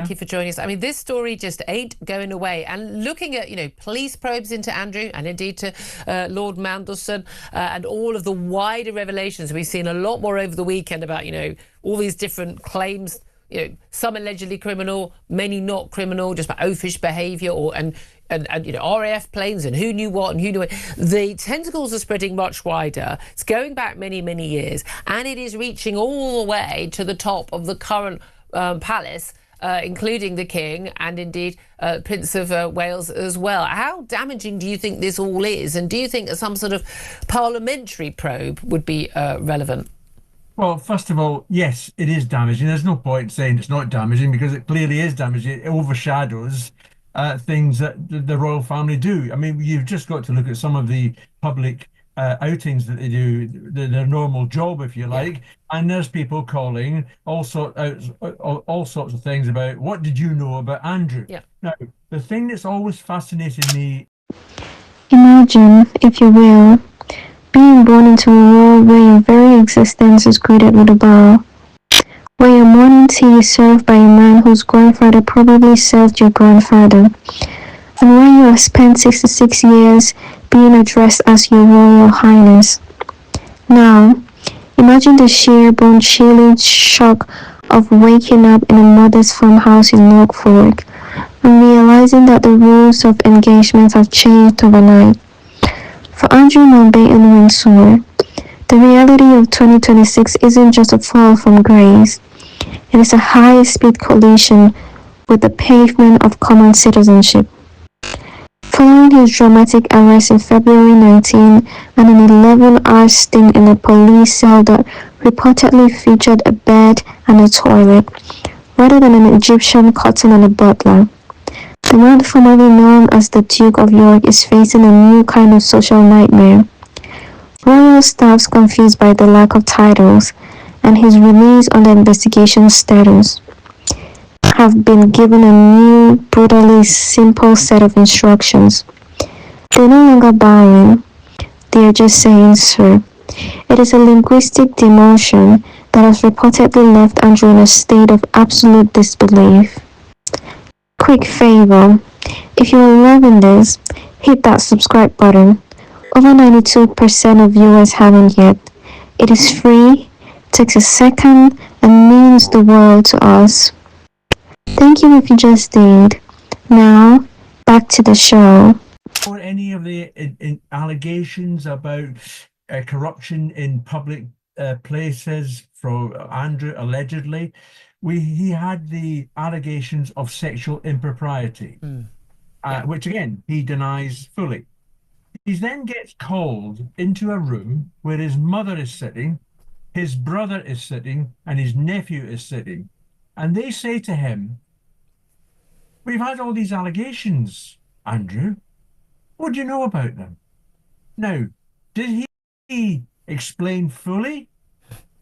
thank you for joining us. I mean, this story just ain't going away. And looking at, police probes into Andrew and indeed to Lord Mandelson and all of the wider revelations. We've seen a lot more over the weekend about, all these different claims, some allegedly criminal, many not criminal, just about oafish behaviour and RAF planes and who knew what and who knew it. The tentacles are spreading much wider. It's going back many, many years, and it is reaching all the way to the top of the current palace, including the King and indeed Prince of Wales as well. How damaging do you think this all is? And do you think that some sort of parliamentary probe would be relevant? Well, first of all, yes, it is damaging. There's no point saying it's not damaging because it clearly is damaging. It overshadows things that the royal family do. I mean, you've just got to look at some of the public outings that they do, their normal job, if you like, and there's people calling all sorts of things about what did you know about Andrew. Now, the thing that's always fascinated me. Imagine, if you will, being born into a world where your very existence is greeted with a bow, where your morning tea is served by a man whose grandfather probably served your grandfather, and where you have spent 66 years being addressed as Your Royal Highness. Now, imagine the sheer bone-chilling shock of waking up in a modest farmhouse in Norfolk and realizing that the rules of engagement have changed overnight. For Andrew Mountbatten Windsor, the reality of 2026 isn't just a fall from grace. It is a high-speed collision with the pavement of common citizenship. Following his dramatic arrest in February 19 and an 11-hour stint in a police cell that reportedly featured a bed and a toilet, rather than an Egyptian cotton and a butler, the man formerly known as the Duke of York is facing a new kind of social nightmare. Royal staffs confused by the lack of titles and his release on the investigation status have been given a new, brutally simple set of instructions. They're no longer bowing, they're just saying, "Sir." It is a linguistic demotion that has reportedly left Andrew in a state of absolute disbelief. Quick favor, if you are loving this, hit that subscribe button. Over 92% of viewers haven't yet. It is free, takes a second, and means the world to us. Thank you if you just did. Now, back to the show. Or any of the allegations about corruption in public places from Andrew, allegedly. He had the allegations of sexual impropriety, which again, he denies fully. He then gets called into a room where his mother is sitting, his brother is sitting, and his nephew is sitting. And they say to him, "We've had all these allegations, Andrew. What do you know about them?" Now, did he explain fully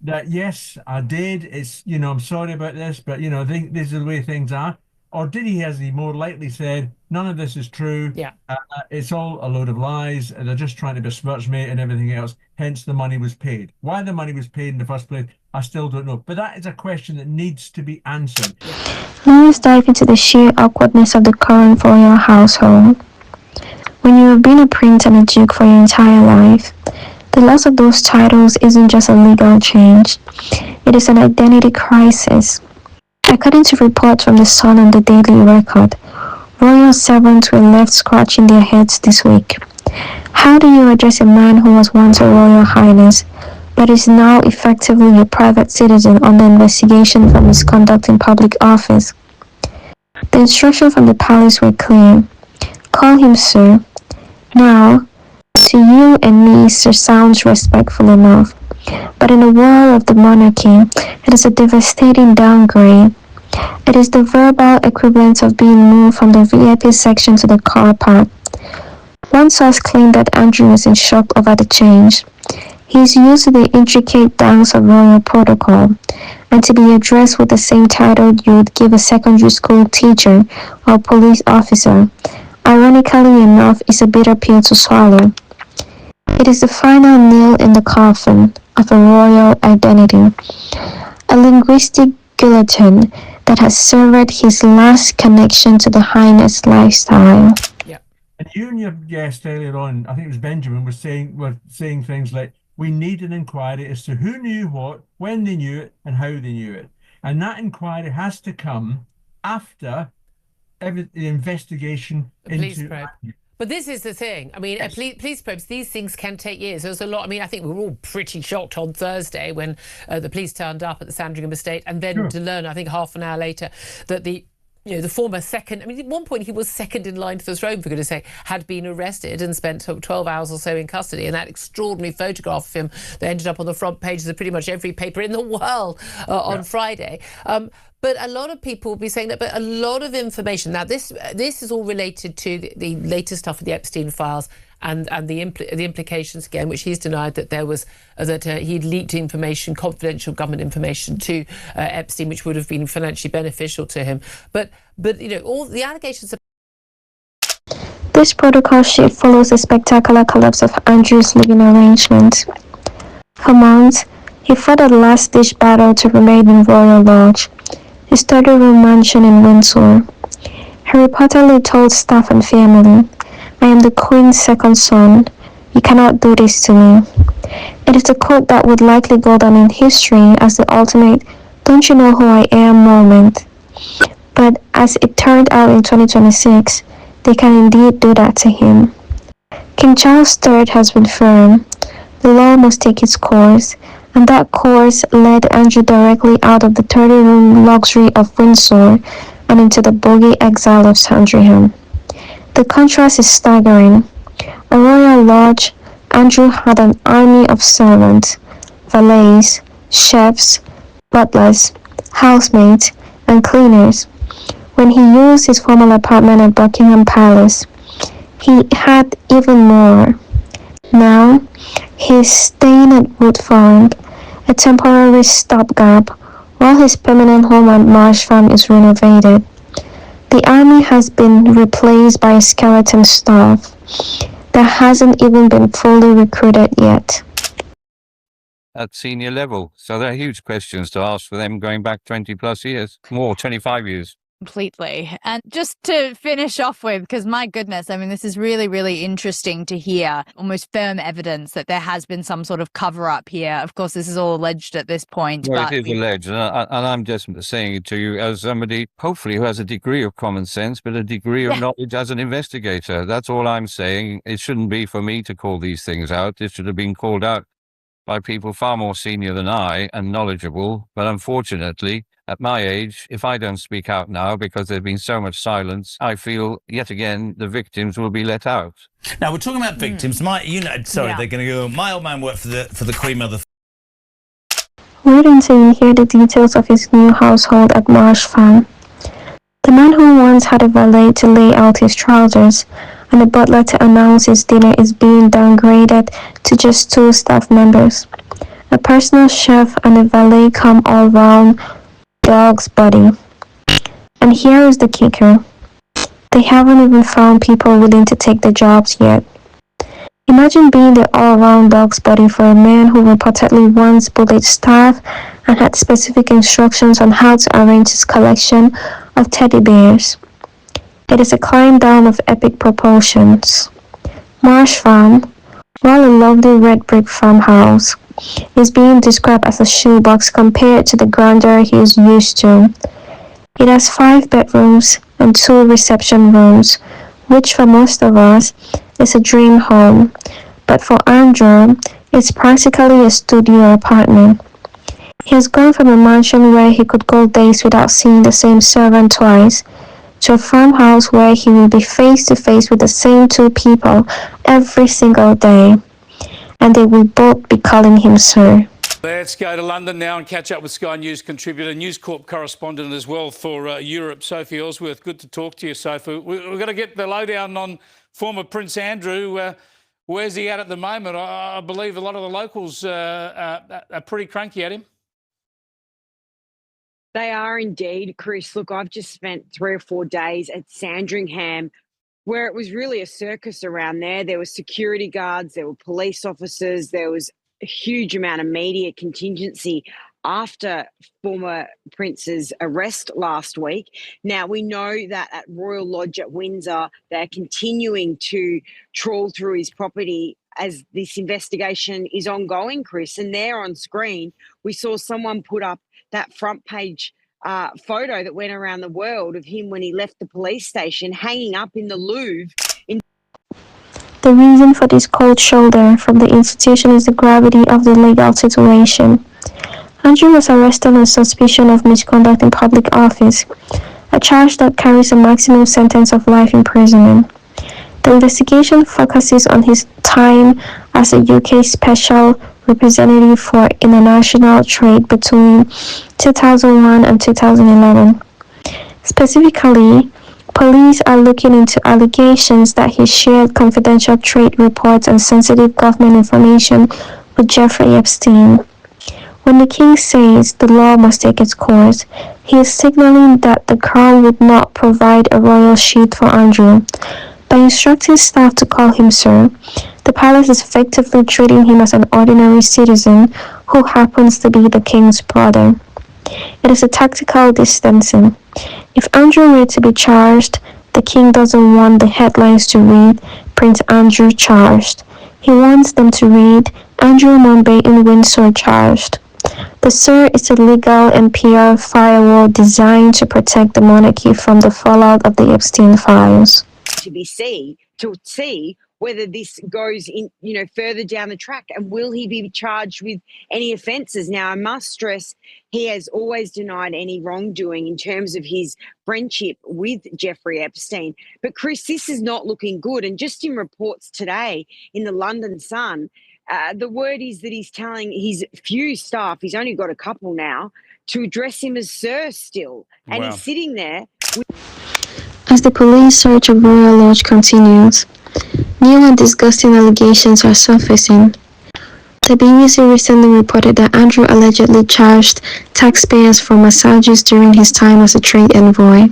that, yes, I did, it's, I'm sorry about this, but, I think this is the way things are? Or did he, as he more likely said, none of this is true, it's all a load of lies, and they're just trying to besmirch me and everything else, hence the money was paid. Why the money was paid in the first place, I still don't know. But that is a question that needs to be answered. Now let's dive into the sheer awkwardness of the current royal household. When you have been a prince and a duke for your entire life, the loss of those titles isn't just a legal change, it is an identity crisis. According to reports from The Sun and the Daily Record, royal servants were left scratching their heads this week. How do you address a man who was once a royal highness, but is now effectively a private citizen under investigation for misconduct in public office? The instructions from the palace were clear. Call him sir. Now, to you and me, sir sounds respectful enough, but in the world of the monarchy, it is a devastating downgrade. It is the verbal equivalent of being moved from the VIP section to the car park. One source claimed that Andrew was in shock over the change. He is used to the intricate dance of royal protocol, and to be addressed with the same title you would give a secondary school teacher or police officer, ironically enough, is a bitter pill to swallow. It is the final nail in the coffin of a royal identity. A linguistic guillotine that has severed his last connection to the Highness lifestyle. And you and your guest earlier on, I think it was Benjamin, was saying things like, we need an inquiry as to who knew what, when they knew it, and how they knew it. And that inquiry has to come after the investigation into... probe. But this is the thing. I mean, yes. Police probes, these things can take years. There's a lot. I mean, I think we were all pretty shocked on Thursday when the police turned up at the Sandringham estate, and then to learn, I think half an hour later, that the former second, I mean, at one point he was second in line to the throne, for goodness sake, had been arrested and spent 12 hours or so in custody. And that extraordinary photograph of him that ended up on the front pages of pretty much every paper in the world on Friday. But a lot of people will be saying that, but a lot of information. Now, this is all related to the latest stuff of the Epstein files and the implications again, which he's denied that there was he'd leaked information, confidential government information to Epstein, which would have been financially beneficial to him. But all the allegations. This protocol sheet follows the spectacular collapse of Andrew's living arrangements. For months, he fought a last-ditch battle to remain in Royal Lodge, his 30-room mansion in Windsor. He reportedly told staff and family, "I am the Queen's second son. You cannot do this to me." It is a quote that would likely go down in history as the ultimate "don't you know who I am" moment. But as it turned out in 2026, they can indeed do that to him. King Charles III has been firm. The law must take its course, and that course led Andrew directly out of the 30-room luxury of Windsor and into the bogey exile of Sandringham. The contrast is staggering. A royal lodge, Andrew had an army of servants, valets, chefs, butlers, housemaids, and cleaners. When he used his formal apartment at Buckingham Palace, he had even more. Now, he's staying at Wood Farm, a temporary stopgap, while his permanent home at Marsh Farm is renovated. The army has been replaced by a skeleton staff that hasn't even been fully recruited yet. At senior level. So they're huge questions to ask for them going back 20 plus years, more 25 years. Completely. And just to finish off with, because my goodness, I mean, this is really, really interesting to hear almost firm evidence that there has been some sort of cover up here. Of course, this is all alleged at this point. Well, but it is alleged. And I'm just saying it to you as somebody, hopefully, who has a degree of common sense, but a degree of knowledge as an investigator. That's all I'm saying. It shouldn't be for me to call these things out. It should have been called out by people far more senior than I and knowledgeable. But unfortunately, at my age, if I don't speak out now because there's been so much silence, I feel yet again the victims will be let out. Now we're talking about victims. They're going to go. My old man worked for the Queen Mother. Wait until you hear the details of his new household at Marsh Farm. The man who once had a valet to lay out his trousers and a butler to announce his dinner is being downgraded to just 2 staff members. A personal chef and a valet come all round dog's buddy. And here is the kicker. They haven't even found people willing to take the jobs yet. Imagine being the all-round dog's buddy for a man who reportedly once bullied staff and had specific instructions on how to arrange his collection of teddy bears. It is a climb down of epic proportions. Marsh Farm, while a lovely red brick farmhouse, is being described as a shoebox compared to the grandeur he is used to. It has 5 bedrooms and 2 reception rooms, which for most of us is a dream home, but for Andrew, it's practically a studio apartment. He has gone from a mansion where he could go days without seeing the same servant twice, to a farmhouse where he will be face to face with the same 2 people every single day, and they will both be calling him sir. Let's go to London now and catch up with Sky News contributor, News Corp correspondent as well for Europe, Sophie Ellsworth. Good to talk to you, Sophie. We've got to get the lowdown on former Prince Andrew. Where's he at the moment? I believe a lot of the locals are pretty cranky at him. They are indeed, Chris. Look, I've just spent 3 or 4 days at Sandringham, where it was really a circus around there. There were security guards, there were police officers, there was a huge amount of media contingency after former Prince's arrest last week. Now, we know that at Royal Lodge at Windsor, they're continuing to trawl through his property as this investigation is ongoing, Chris. And there on screen, we saw someone put up that front page photo that went around the world of him when he left the police station, hanging up in the Louvre. The reason for this cold shoulder from the institution is the gravity of the legal situation. Andrew was arrested on suspicion of misconduct in public office, a charge that carries a maximum sentence of life imprisonment. The investigation focuses on his time as a UK Special Representative for International Trade between 2001 and 2011. Specifically, police are looking into allegations that he shared confidential trade reports and sensitive government information with Jeffrey Epstein. When the king says the law must take its course, he is signaling that the crown would not provide a royal sheath for Andrew. By instructing staff to call him sir, the palace is effectively treating him as an ordinary citizen who happens to be the king's brother. It is a tactical distancing. If Andrew were to be charged, the king doesn't want the headlines to read Prince Andrew charged. He wants them to read Andrew Mountbatten Windsor charged. The Sir is a legal and PR firewall designed to protect the monarchy from the fallout of the Epstein files. To see whether this goes in, further down the track, and will he be charged with any offences? Now, I must stress he has always denied any wrongdoing in terms of his friendship with Jeffrey Epstein. But Chris, this is not looking good. And just in reports today in the London Sun, the word is that he's telling his few staff, he's only got a couple now, to address him as Sir still. And Wow. he's sitting there. As the police search of Royal Lodge continues, new and disgusting allegations are surfacing. The BBC recently reported that Andrew allegedly charged taxpayers for massages during his time as a trade envoy.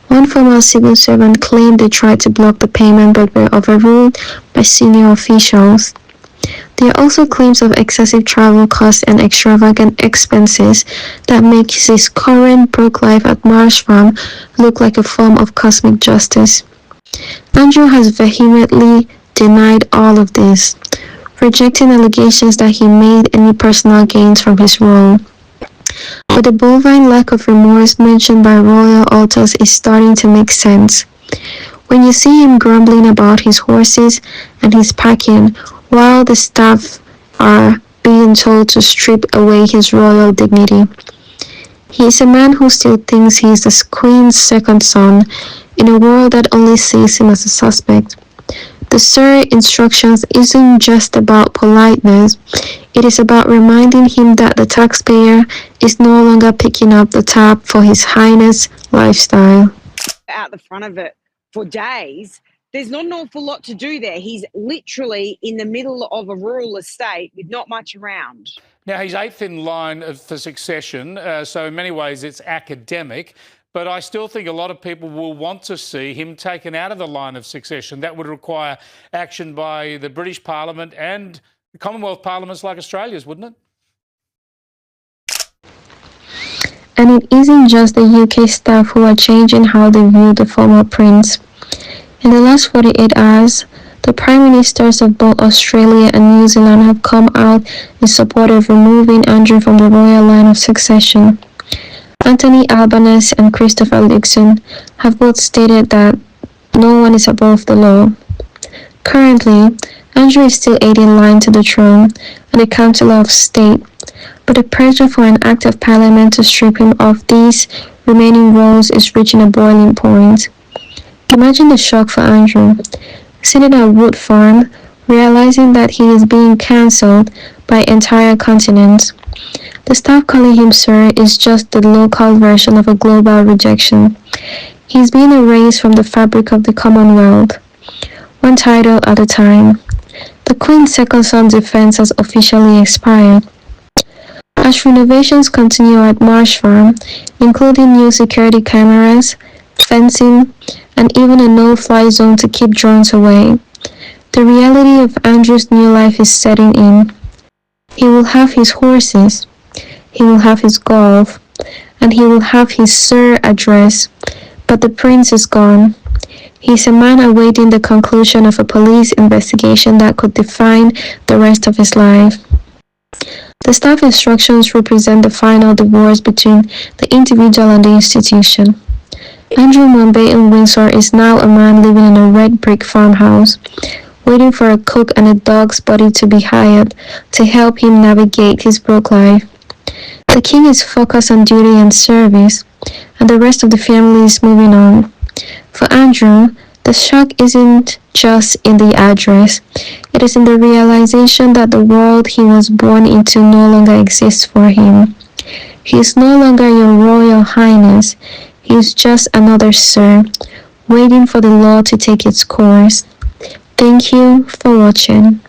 One former civil servant claimed they tried to block the payment but were overruled by senior officials. There are also claims of excessive travel costs and extravagant expenses that make his current broke life at Marsh Farm look like a form of cosmic justice. Andrew has vehemently denied all of this, rejecting allegations that he made any personal gains from his role. But the bovine lack of remorse mentioned by royal authors is starting to make sense. When you see him grumbling about his horses and his packing, while the staff are being told to strip away his royal dignity. He is a man who still thinks he is the Queen's second son in a world that only sees him as a suspect. The Sir instructions isn't just about politeness, it is about reminding him that the taxpayer is no longer picking up the tab for His Highness lifestyle. Out the front of it for days. There's not an awful lot to do there. He's literally in the middle of a rural estate with not much around. Now, he's eighth in line for succession, so in many ways it's academic, but I still think a lot of people will want to see him taken out of the line of succession. That would require action by the British Parliament and the Commonwealth parliaments like Australia's, wouldn't it? And it isn't just the UK staff who are changing how they view the former prince. In the last 48 hours, the Prime Ministers of both Australia and New Zealand have come out in support of removing Andrew from the royal line of succession. Anthony Albanese and Christopher Luxon have both stated that no one is above the law. Currently, Andrew is still 8 in line to the throne and the Councillor of State, but the pressure for an Act of Parliament to strip him of these remaining roles is reaching a boiling point. Imagine the shock for Andrew, sitting at Wood Farm, realizing that he is being cancelled by entire continents. The staff calling him Sir is just the local version of a global rejection. He's being erased from the fabric of the Commonwealth, one title at a time. The Queen's second son's defense has officially expired. As renovations continue at Marsh Farm, including new security cameras, fencing, and even a no-fly zone to keep drones away, the reality of Andrew's new life is setting in. He will have his horses, he will have his golf, and he will have his Sir address. But the prince is gone. He is a man awaiting the conclusion of a police investigation that could define the rest of his life. The staff instructions represent the final divorce between the individual and the institution. Andrew Mountbatten Windsor is now a man living in a red brick farmhouse, waiting for a cook and a dog's body to be hired to help him navigate his broke life. The king is focused on duty and service, and the rest of the family is moving on. For Andrew, the shock isn't just in the address, it is in the realization that the world he was born into no longer exists for him. He is no longer your Royal Highness, he is just another Sir, waiting for the law to take its course. Thank you for watching.